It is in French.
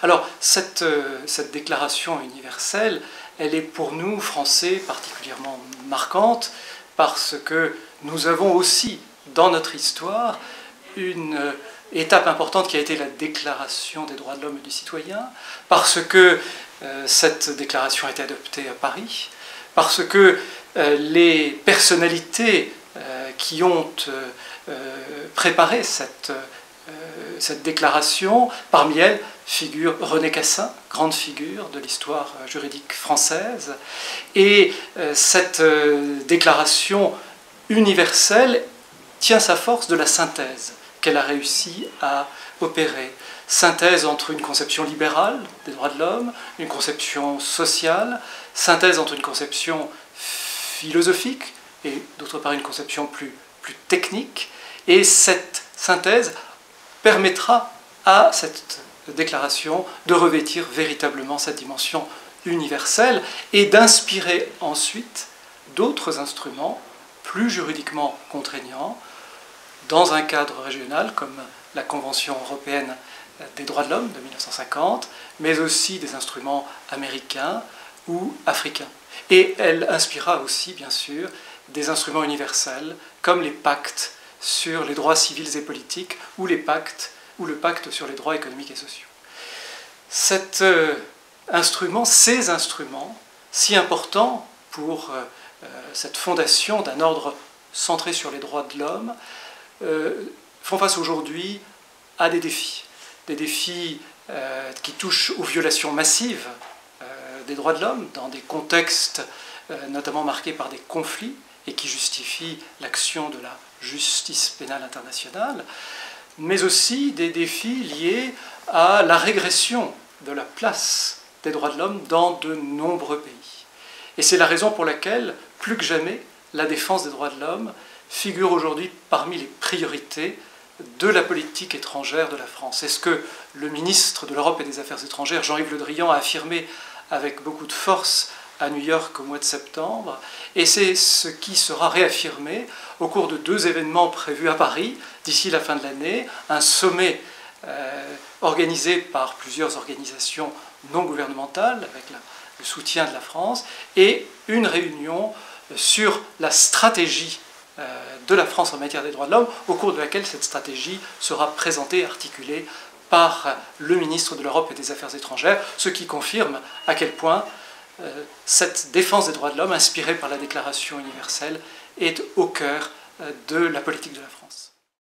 Alors, cette déclaration universelle, elle est pour nous, Français, particulièrement marquante, parce que nous avons aussi, dans notre histoire, une étape importante qui a été la Déclaration des droits de l'homme et du citoyen, parce que cette déclaration a été adoptée à Paris, parce que les personnalités qui ont préparé cette déclaration, parmi elles figure René Cassin, grande figure de l'histoire juridique française, et cette déclaration universelle tient sa force de la synthèse qu'elle a réussi à opérer. Synthèse entre une conception libérale des droits de l'homme, une conception sociale, synthèse entre une conception philosophique et d'autre part une conception plus technique, et cette synthèse permettra à cette déclaration de revêtir véritablement cette dimension universelle et d'inspirer ensuite d'autres instruments plus juridiquement contraignants dans un cadre régional comme la Convention européenne des droits de l'homme de 1950, mais aussi des instruments américains ou africains. Et elle inspirera aussi, bien sûr, des instruments universels comme les pactes sur les droits civils et politiques ou le pacte sur les droits économiques et sociaux. Ces instruments, si importants pour cette fondation d'un ordre centré sur les droits de l'homme, font face aujourd'hui à des défis qui touchent aux violations massives des droits de l'homme dans des contextes notamment marqués par des conflits et qui justifient l'action de la justice pénale internationale, mais aussi des défis liés à la régression de la place des droits de l'homme dans de nombreux pays. Et c'est la raison pour laquelle, plus que jamais, la défense des droits de l'homme figure aujourd'hui parmi les priorités de la politique étrangère de la France. C'est ce que le ministre de l'Europe et des Affaires étrangères, Jean-Yves Le Drian, a affirmé avec beaucoup de force à New York au mois de septembre, et c'est ce qui sera réaffirmé au cours de 2 événements prévus à Paris d'ici la fin de l'année, un sommet organisé par plusieurs organisations non gouvernementales avec le soutien de la France, et une réunion sur la stratégie de la France en matière des droits de l'homme, au cours de laquelle cette stratégie sera présentée et articulée par le ministre de l'Europe et des Affaires étrangères, ce qui confirme à quel point cette défense des droits de l'homme, inspirée par la Déclaration universelle, est au cœur de la politique de la France.